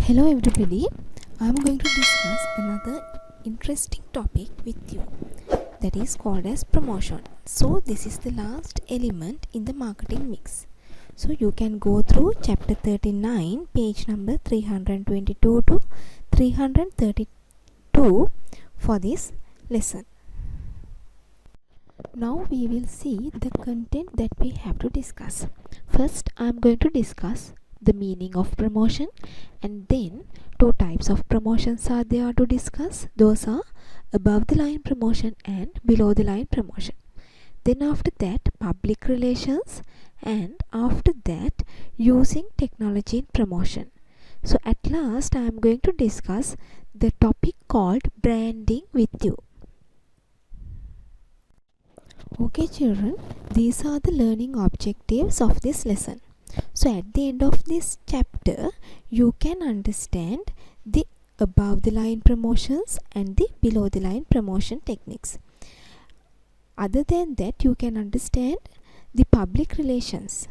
Hello everybody, I am going to discuss another interesting topic with you that is called as promotion. So this is the last element in the marketing mix. So you can go through chapter 39 page number 322 to 332 for this lesson. Now we will see the content that we have to discuss. First I am going to discuss the meaning of promotion, and then two types of promotions are there to discuss. Those are above the line promotion and below the line promotion. Then after that public relations, and after that using technology in promotion. So at last I am going to discuss the topic called branding with you. Okay children, these are the learning objectives of this lesson. So at the end of this chapter, you can understand the above the line promotions and the below the line promotion techniques. Other than that, you can understand the public relations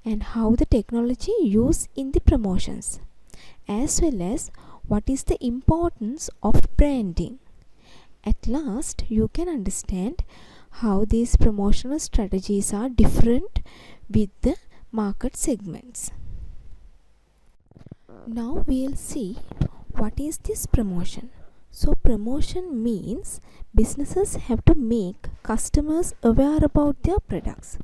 and how the technology used in the promotions, as well as what is the importance of branding. At last, you can understand how these promotional strategies are different with the market segments. Now we'll see what is this promotion. So promotion means businesses have to make customers aware about their products.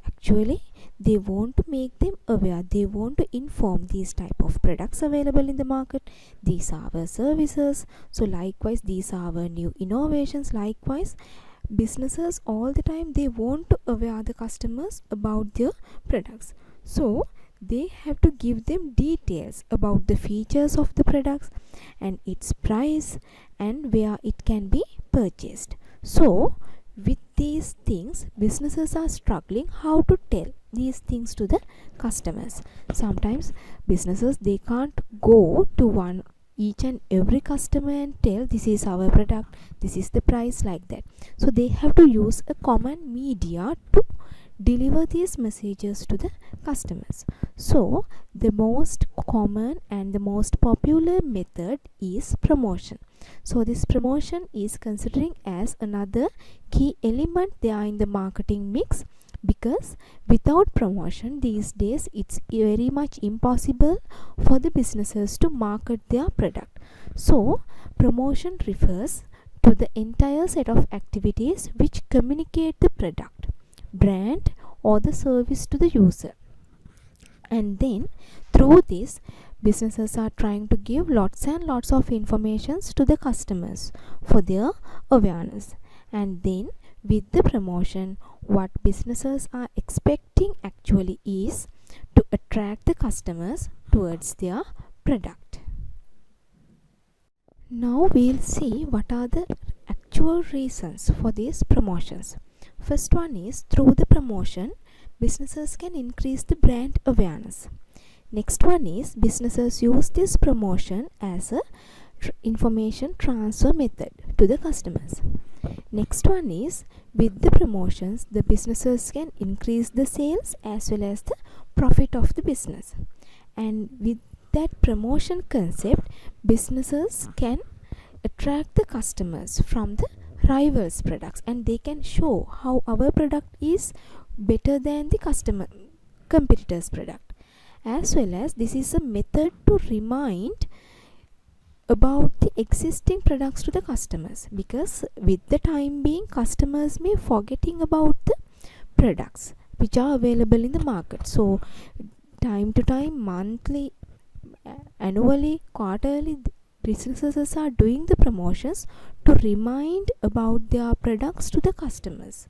Actually, they want to make them aware, they want to inform these type of products available in the market. These are our services. So likewise, these are our new innovations. Likewise, businesses all the time they want to aware the customers about their products. So they have to give them details about the features of the products and its price and where it can be purchased. So with these things, businesses are struggling how to tell these things to the customers. Sometimes businesses they can't go to each and every customer and tell this is our product, this is the price, like that. So they have to use a common media to deliver these messages to the customers. So the most common and the most popular method is promotion. So this promotion is considering as another key element there in the marketing mix, because without promotion these days it's very much impossible for the businesses to market their product. So promotion refers to the entire set of activities which communicate the product, brand or the service to the user, and then through this businesses are trying to give lots and lots of informations to the customers for their awareness. And then with the promotion, what businesses are expecting actually is to attract the customers towards their product. Now we'll see what are the actual reasons for these promotions. First one is through the promotion, businesses can increase the brand awareness. Next one is businesses use this promotion as a information transfer method to the customers. Next one is with the promotions, the businesses can increase the sales as well as the profit of the business. And with that promotion concept, businesses can attract the customers from the rivals products, and they can show how our product is better than the competitors product. As well as this is a method to remind about the existing products to the customers, because with the time being customers may forgetting about the products which are available in the market. So time to time, monthly, annually, quarterly, businesses are doing the promotions to remind about their products to the customers.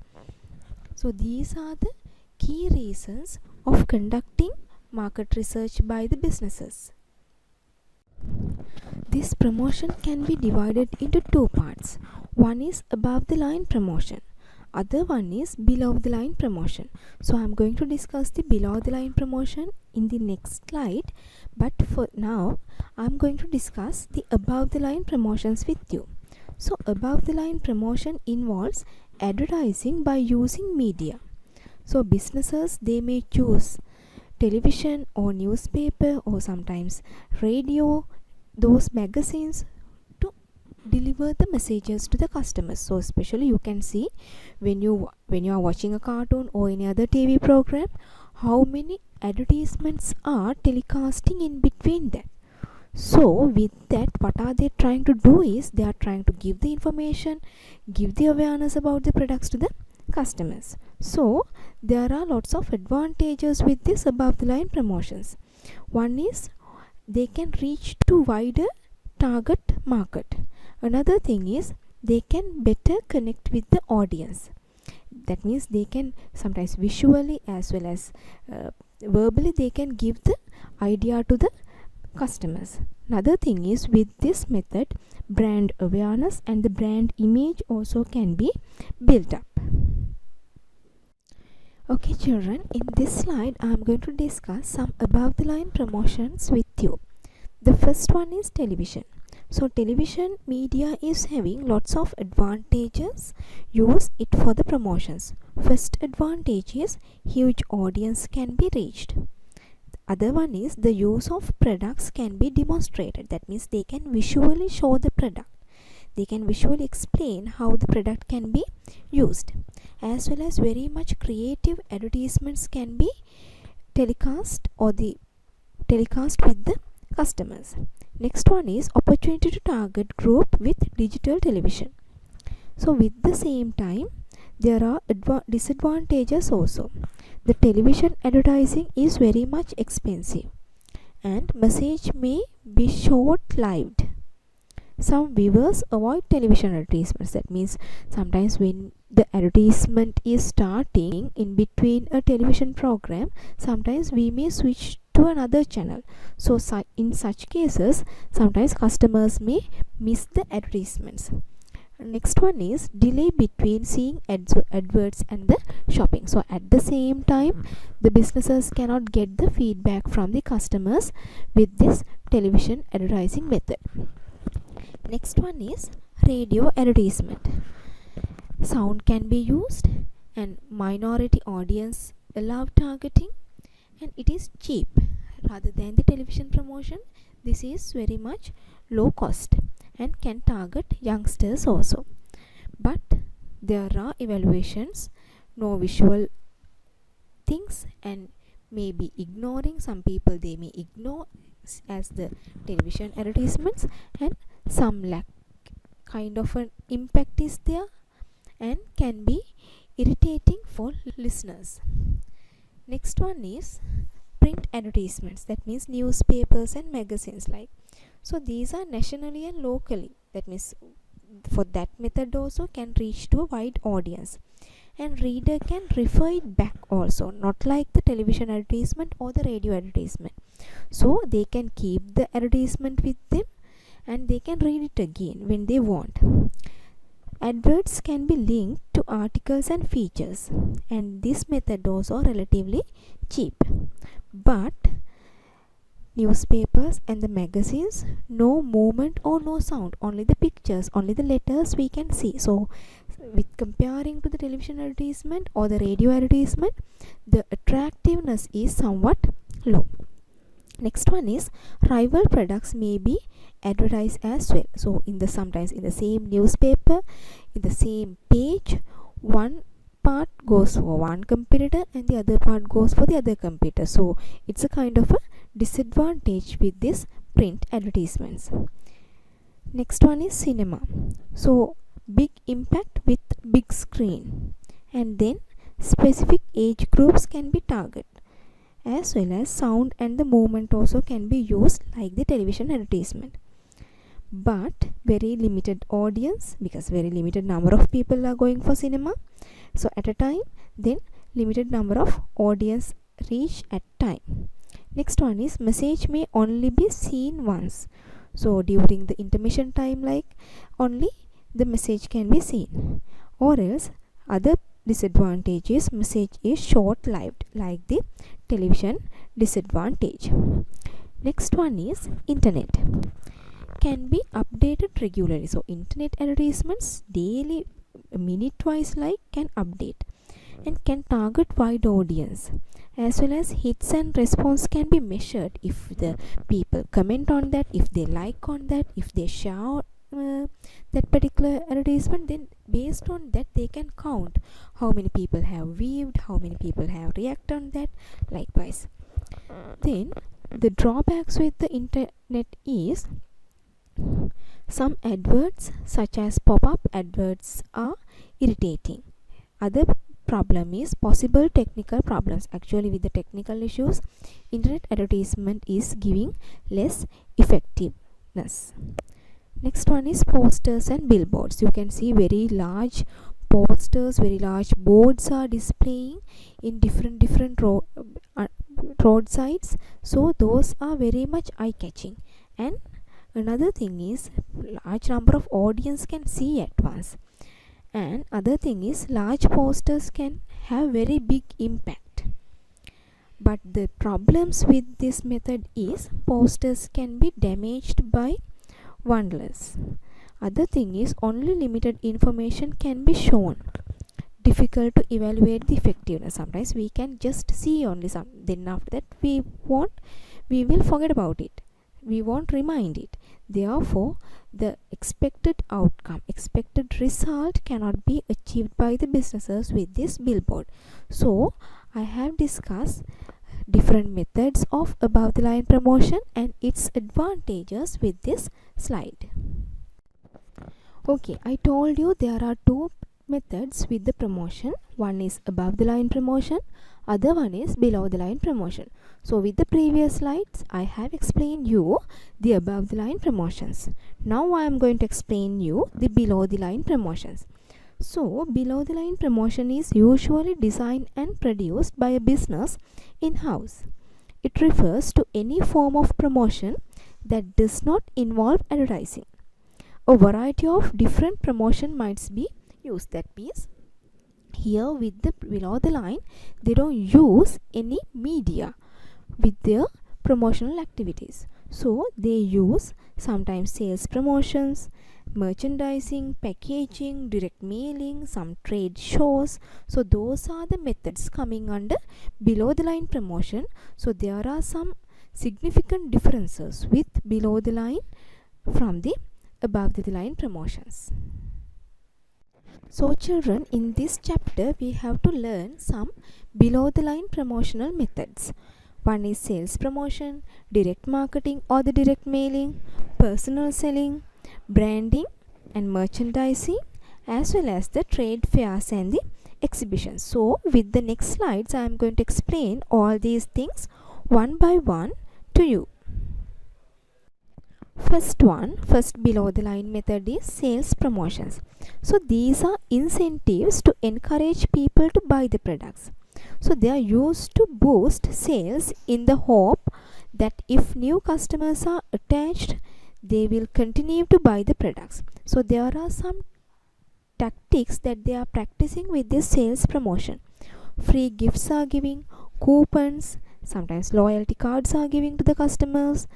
So these are the key reasons of conducting market research by the businesses. This promotion can be divided into two parts. One is above the line promotion, other one is below the line promotion. So I am going to discuss the below the line promotion in the next slide, but for now I am going to discuss the above the line promotions with you. So above the line promotion involves advertising by using media. So businesses they may choose television or newspaper or sometimes radio, those magazines to deliver the messages to the customers. So especially you can see when you are watching a cartoon or any other TV program, how many advertisements are telecasting in between that. So with that, what are they trying to do is they are trying to give the information, give the awareness about the products to the customers. So there are lots of advantages with this above the line promotions. One is they can reach to wider target market. Another thing is they can better connect with the audience. That means they can sometimes visually as well as verbally they can give the idea to the customers. Another thing is with this method brand awareness and the brand image also can be built up. Okay children, in this slide I am going to discuss some above the line promotions with you. The first one is television. So television media is having lots of advantages. Use it for the promotions. First advantage is huge audience can be reached. Other one is the use of products can be demonstrated. That means they can visually show the product. They can visually explain how the product can be used. As well as very much creative advertisements can be telecast with the customers. Next one is opportunity to target group with digital television. So with the same time there are disadvantages also. The television advertising is very much expensive and message may be short-lived. Some viewers avoid television advertisements. That means sometimes when the advertisement is starting in between a television program, sometimes we may switch to another channel. So in such cases, sometimes customers may miss the advertisements. Next one is delay between seeing adverts and the shopping. So at the same time the businesses cannot get the feedback from the customers with this television advertising method. Next one is radio advertisement. Sound can be used and minority audience allow targeting, and it is cheap rather than the television promotion. This is very much low cost and can target youngsters also. But there are evaluations, no visual things, and maybe ignoring. Some people they may ignore as the television advertisements, and some lack kind of an impact is there and can be irritating for listeners. Next one is print advertisements. That means newspapers and magazines like. So these are nationally and locally. That means for that method also can reach to a wide audience, and reader can refer it back also, not like the television advertisement or the radio advertisement. So they can keep the advertisement with them and they can read it again when they want. Adverts can be linked to articles and features, and this method also relatively cheap. But newspapers and the magazines, no movement or no sound, only the pictures, only the letters we can see. So with comparing to the television advertisement or the radio advertisement, the attractiveness is somewhat low. Next one is rival products may be advertised as well. So sometimes in the same newspaper, in the same page, one part goes for one competitor and the other part goes for the other competitor. So it's a kind of a disadvantage with this print advertisements. Next one is cinema. So big impact with big screen, and then specific age groups can be targeted, as well as sound and the movement also can be used like the television advertisement. But very limited audience, because very limited number of people are going for cinema. So at a time, then limited number of audience reach at time. Next one is message may only be seen once. So during the intermission time, like only the message can be seen, or else other disadvantage is message is short-lived like the television disadvantage. Next one is internet can be updated regularly. So internet advertisements daily, minute wise like can update, and can target wide audience, as well as hits and response can be measured if the people comment on that, if they like on that, if they share that particular advertisement. Then based on that they can count how many people have viewed, how many people have reacted on that, likewise. Then the drawbacks with the internet is some adverts such as pop-up adverts are irritating. Other problem is possible technical problems. Actually, with the technical issues, internet advertisement is giving less effectiveness. Next one is posters and billboards. You can see very large posters, very large boards are displaying in different roadsides. So those are very much eye-catching. And another thing is large number of audience can see at once. And other thing is large posters can have very big impact. But the problems with this method is posters can be damaged by vandals. Other thing is only limited information can be shown. Difficult to evaluate the effectiveness. Sometimes we can just see only some, then after that we will forget about it. We won't remind it. Therefore, the expected outcome, expected result cannot be achieved by the businesses with this billboard. So, I have discussed different methods of above the line promotion and its advantages with this slide. Okay, I told you there are two methods with the promotion. One is above the line promotion, other one is below the line promotion. So with the previous slides I have explained you the above the line promotions. Now I am going to explain you the below the line promotions. So below the line promotion is usually designed and produced by a business in-house. It refers to any form of promotion that does not involve advertising. A variety of different promotion might be used. That means here with the below the line they don't use any media with their promotional activities. So they use sometimes sales promotions, merchandising, packaging, direct mailing, some trade shows. So those are the methods coming under below the line promotion. So there are some significant differences with below the line from the above the line promotions. So children, in this chapter we have to learn some below the line promotional methods. One is sales promotion, direct marketing or the direct mailing, personal selling, branding and merchandising, as well as the trade fairs and the exhibitions. So with the next slides I am going to explain all these things one by one to you. First below the line method is sales promotions. So these are incentives to encourage people to buy the products. So they are used to boost sales in the hope that if new customers are attached, they will continue to buy the products. So there are some tactics that they are practicing with this sales promotion. Free gifts are giving, coupons, sometimes loyalty cards are giving to the customers.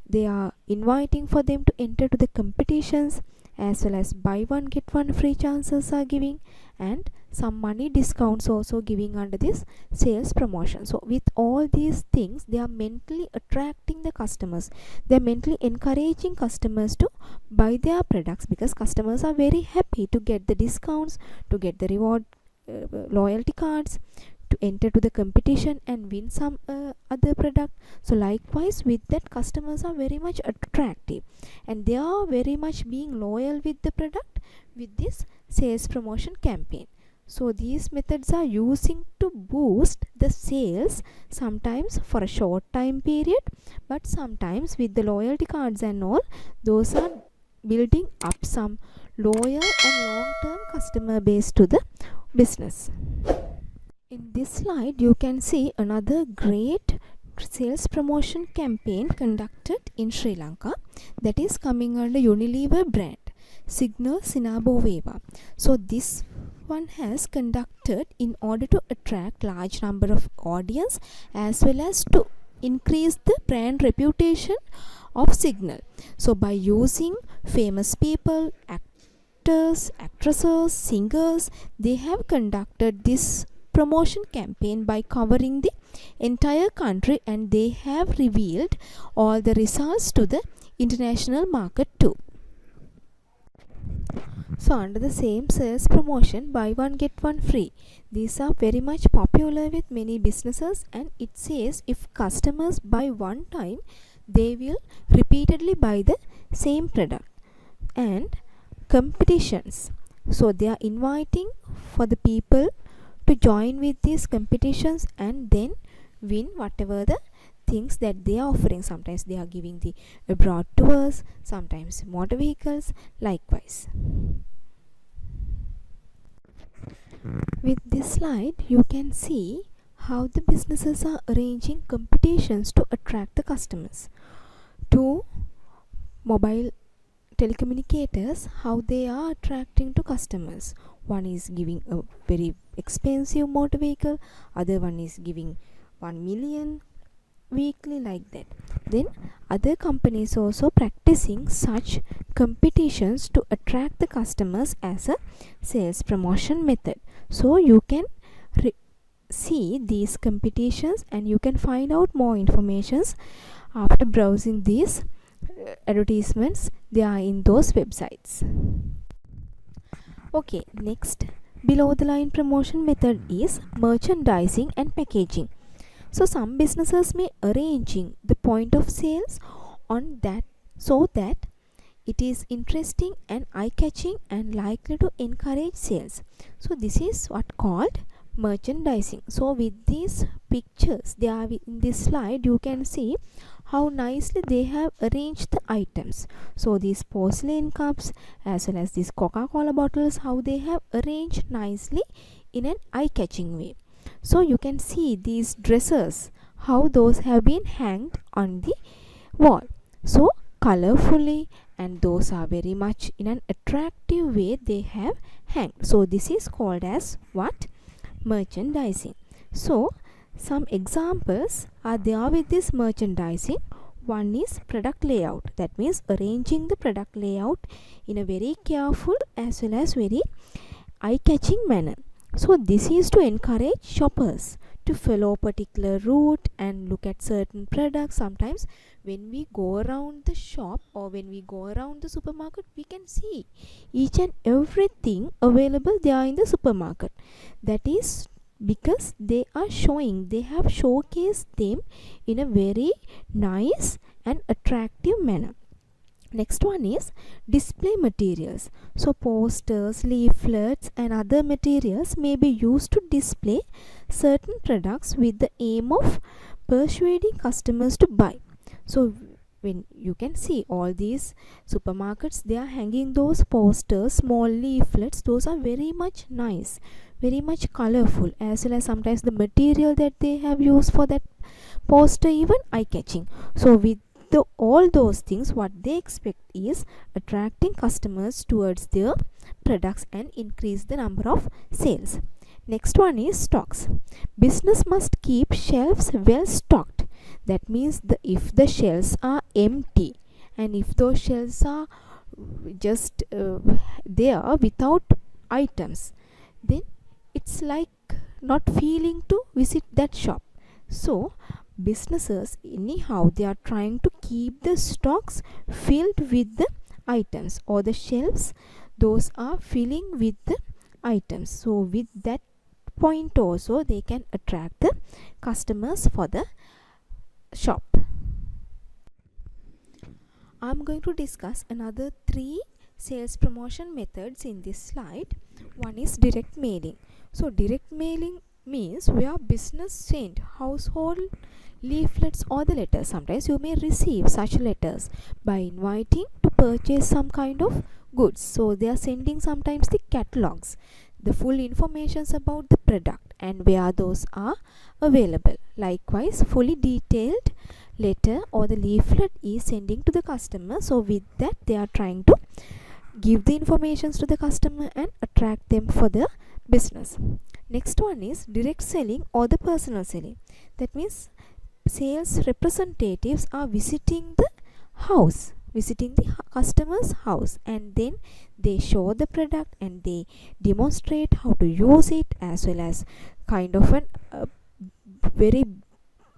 They are inviting for them to enter to the competitions, as well as buy one get one free chances are giving, and some money discounts also giving under this sales promotion. So with all these things they are mentally attracting the customers. They are mentally encouraging customers to buy their products, because customers are very happy to get the discounts, to get the reward loyalty cards, to enter to the competition and win some other product. So likewise with that, customers are very much attractive and they are very much being loyal with the product with this sales promotion campaign. So these methods are using to boost the sales, sometimes for a short time period, but sometimes with the loyalty cards and all, those are building up some loyal and long-term customer base to the business. In this slide you can see another great sales promotion campaign conducted in Sri Lanka, that is coming under Unilever brand, Signal Sinaboveva. So this one has conducted in order to attract large number of audience, as well as to increase the brand reputation of Signal. So by using famous people, actors, actresses, singers, they have conducted this promotion campaign by covering the entire country, and they have revealed all the results to the international market too. So under the same sales promotion, buy one get one free. These are very much popular with many businesses, and it says if customers buy one time, they will repeatedly buy the same product. And competitions. So they are inviting for the people to join with these competitions and then win whatever the things that they are offering. Sometimes they are giving the abroad tours, sometimes motor vehicles, likewise. With this slide, you can see how the businesses are arranging competitions to attract the customers. To mobile telecommunicators, how they are attracting to customers. One is giving a very expensive motor vehicle, other one is giving 1 million weekly, like that. Then other companies also practicing such competitions to attract the customers as a sales promotion method. So you can see these competitions and you can find out more informations after browsing these advertisements. They are in those websites. Okay, next below the line promotion method is merchandising and packaging. So some businesses may arranging the point of sales on that so that it is interesting and eye-catching and likely to encourage sales. So this is what called merchandising. So with these pictures they are in this slide, you can see how nicely they have arranged the items. So these porcelain cups as well as these Coca-Cola bottles, how they have arranged nicely in an eye-catching way. So you can see these dresses, how those have been hanged on the wall, so colorfully, and those are very much in an attractive way they have hanged. So this is called as what? Merchandising. So some examples are there with this merchandising. One is product layout, that means arranging the product layout in a very careful as well as very eye-catching manner. So this is to encourage shoppers to follow a particular route and look at certain products. Sometimes when we go around the shop or when we go around the supermarket, we can see each and everything available there in the supermarket. That is because they are showing, they have showcased them in a very nice and attractive manner. Next one is display materials. So posters, leaflets and other materials may be used to display certain products with the aim of persuading customers to buy. So when you can see all these supermarkets, they are hanging those posters, small leaflets. Those are very much nice, very much colorful, as well as sometimes the material that they have used for that poster even eye-catching. So with all those things, what they expect is attracting customers towards their products and increase the number of sales. Next one is stocks. Business must keep shelves well stocked. That means if the shelves are empty and if those shelves are just there without items, then it's like not feeling to visit that shop. So businesses anyhow, they are trying to keep the stocks filled with the items, or the shelves, those are filling with the items. So with that point also they can attract the customers for the shop. I'm going to discuss another 3 sales promotion methods in this slide. One is direct mailing. So direct mailing means where business send household leaflets or the letters. Sometimes you may receive such letters by inviting to purchase some kind of goods. So they are sending sometimes the catalogs, the full informations about the product and where those are available. Likewise, fully detailed letter or the leaflet is sending to the customer. So with that they are trying to give the informations to the customer and attract them for the business. Next one is direct selling or the personal selling. That means sales representatives are visiting the house, visiting the customer's house, and then they show the product and they demonstrate how to use it, as well as kind of an very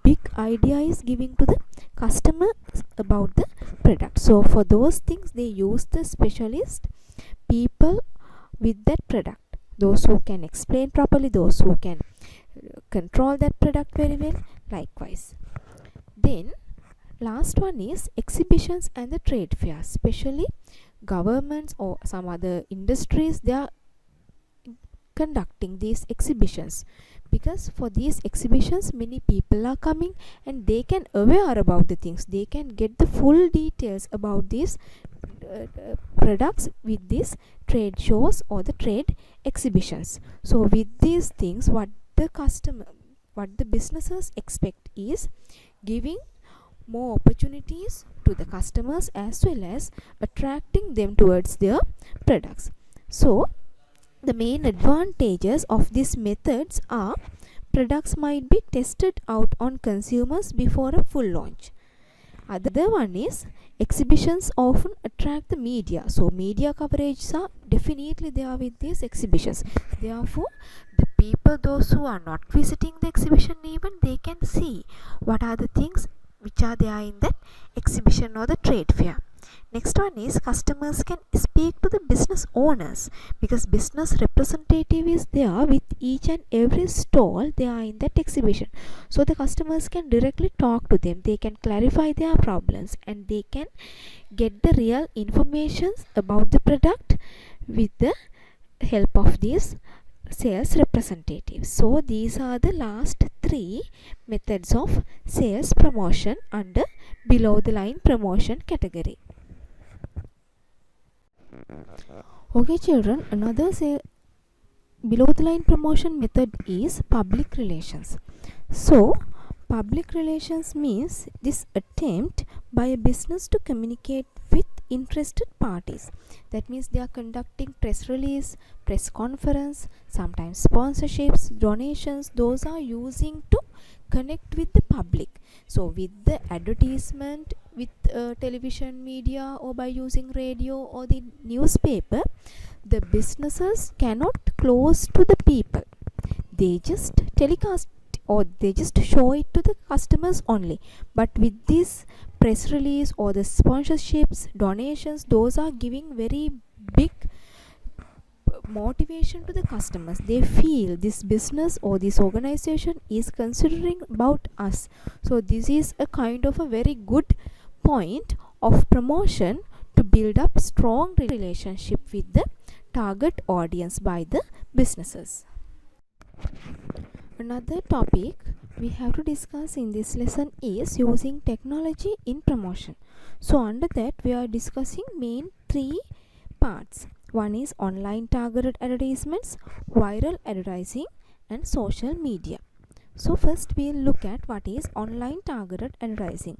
big idea is giving to the customer about the product. So for those things they use the specialist people with that product, those who can explain properly, those who can control that product very well. Likewise, then last one is exhibitions and the trade fairs. Especially governments or some other industries, they are conducting these exhibitions, because for these exhibitions many people are coming and they can aware about the things, they can get the full details about these products with these trade shows or the trade exhibitions. So with these things, what the businesses expect is giving more opportunities to the customers as well as attracting them towards their products. So the main advantages of these methods are products might be tested out on consumers before a full launch. Other one is exhibitions often attract the media. So media coverage are definitely there with these exhibitions. Therefore, the people, those who are not visiting the exhibition even, they can see what are the things which are there in that exhibition or the trade fair. Next one is customers can speak to the business owners, because business representative is there with each and every stall they are in that exhibition. So the customers can directly talk to them, they can clarify their problems and they can get the real information about the product with the help of these sales representatives. So these are the last three methods of sales promotion under below the line promotion category. Okay children, another below the line promotion method is public relations. So public relations means this attempt by a business to communicate with interested parties. That means they are conducting press release, press conference, sometimes sponsorships, donations. Those are using to connect with the public. So with the advertisement, with television media, or by using radio or the newspaper, the businesses cannot close to the people. They just telecast or they just show it to the customers only. But with this press release or the sponsorships, donations, those are giving very big motivation to the customers. They feel this business or this organization is considering about us. So this is a kind of a very good point of promotion to build up strong relationship with the target audience by the businesses. Another topic we have to discuss in this lesson is using technology in promotion. So under that we are discussing main three parts. One is online targeted advertisements, viral advertising and social media. So first we'll look at what is online targeted advertising.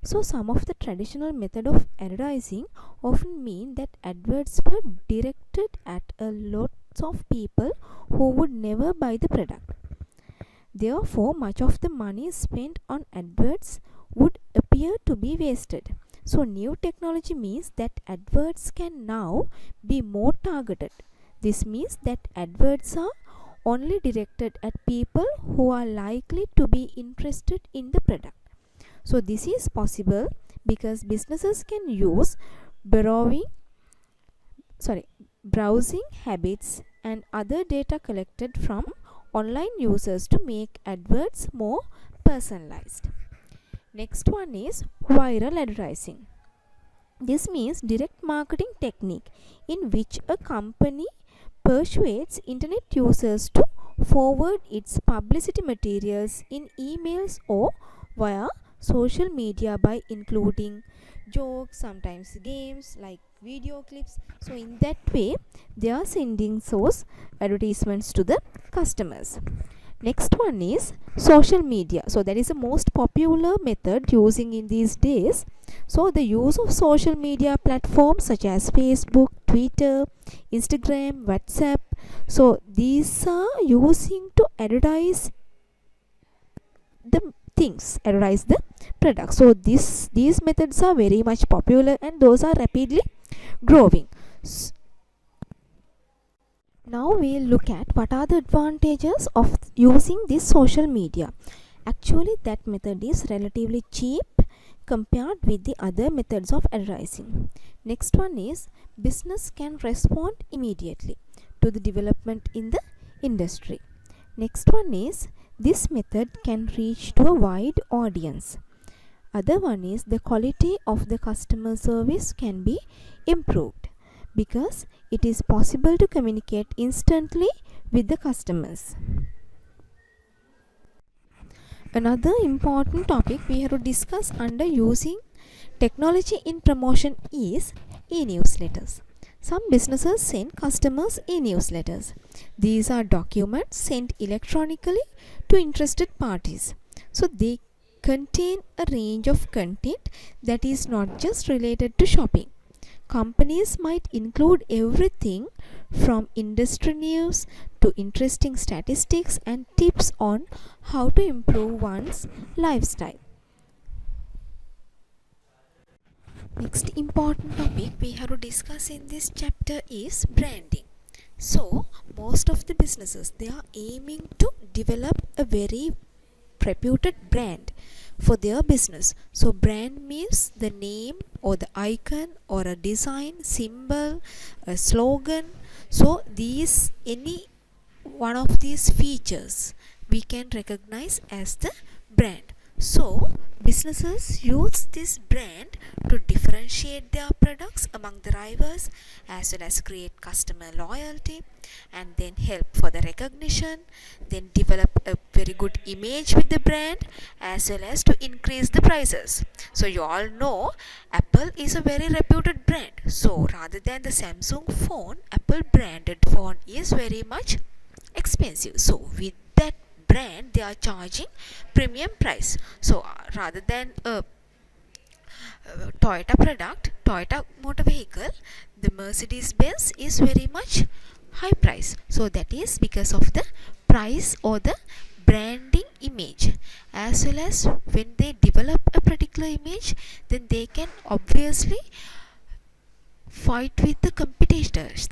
So some of the traditional method of advertising often mean that adverts were directed at a lots of people who would never buy the product. Therefore, much of the money spent on adverts would appear to be wasted. So new technology means that adverts can now be more targeted. This means that adverts are only directed at people who are likely to be interested in the product. So this is possible because businesses can use browsing habits and other data collected from online users to make adverts more personalized. Next one is viral advertising. This means direct marketing technique in which a company persuades internet users to forward its publicity materials in emails or via social media by including jokes, sometimes games like video clips. So in that way they are sending those advertisements to the customers. Next one is social media. So that is the most popular method using in these days. So the use of social media platforms such as Facebook, Twitter, Instagram, WhatsApp. So these are using to advertise the things, advertise the products. So these methods are very much popular and those are rapidly growing. Now we'll look at what are the advantages of using this social media. Actually, that method is relatively cheap compared with the other methods of advertising. Next one is business can respond immediately to the development in the industry. Next one is this method can reach to a wide audience. Other one is the quality of the customer service can be improved because it is possible to communicate instantly with the customers. Another important topic we have to discuss under using technology in promotion is e-newsletters. Some businesses send customers e-newsletters. These are documents sent electronically to interested parties. So they contain a range of content that is not just related to shopping. Companies might include everything from industry news to interesting statistics and tips on how to improve one's lifestyle. Next important topic we have to discuss in this chapter is branding. So most of the businesses, they are aiming to develop a very reputed brand for their business. So brand means the name or the icon or a design, symbol, a slogan. So these, any one of these features we can recognize as the brand. So businesses use this brand to differentiate their products among the rivals, as well as create customer loyalty, and then help for the recognition, then develop a very good image with the brand, as well as to increase the prices. So you all know Apple is a very reputed brand. So rather than the Samsung phone, Apple branded phone is very much expensive. So with that brand, they are charging premium price. So rather than a Toyota product, Toyota motor vehicle, the Mercedes Benz is very much high price. So that is because of the price or the branding image. As well as when they develop a particular image, then they can obviously fight with the competitors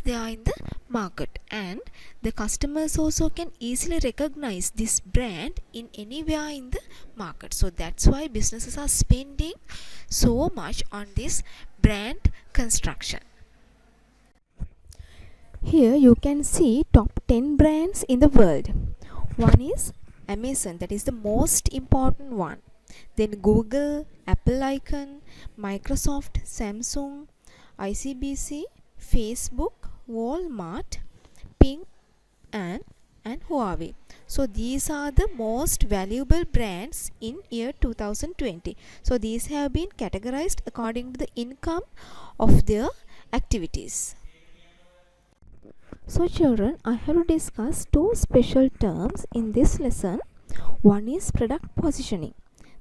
they are in the market, and the customers also can easily recognize this brand in anywhere in the market. So that's why businesses are spending so much on this brand construction. Here you can see top 10 brands in the world. One is Amazon, that is the most important one. Then Google, Apple icon, Microsoft, Samsung, ICBC, Facebook, Walmart, Ping, and Huawei. So these are the most valuable brands in year 2020. So these have been categorized according to the income of their activities. So children, I have to discuss two special terms in this lesson. One is product positioning.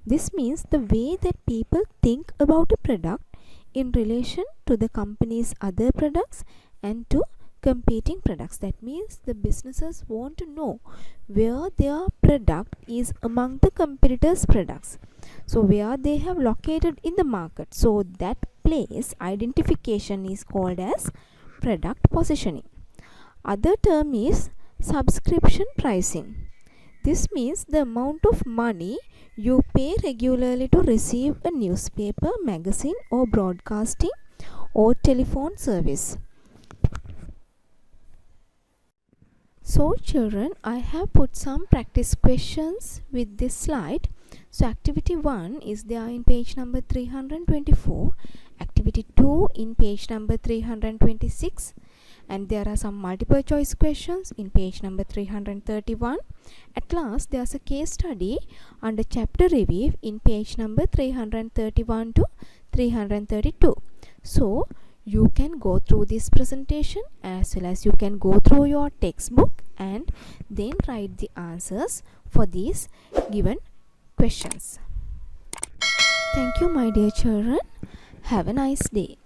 This means the way that people think about a product in relation to the company's other products and to competing products. That means the businesses want to know where their product is among the competitors' products. So where they have located in the market. So that place identification is called as product positioning. Other term is subscription pricing. This means the amount of money you pay regularly to receive a newspaper, magazine, or broadcasting or telephone service. So children, I have put some practice questions with this slide. So activity 1 is there in page number 324, activity 2 in page number 326, and there are some multiple choice questions in page number 331. At last, there's a case study under chapter review in page number 331 to 332. So you can go through this presentation as well as you can go through your textbook and then write the answers for these given questions. Thank you, my dear children. Have a nice day.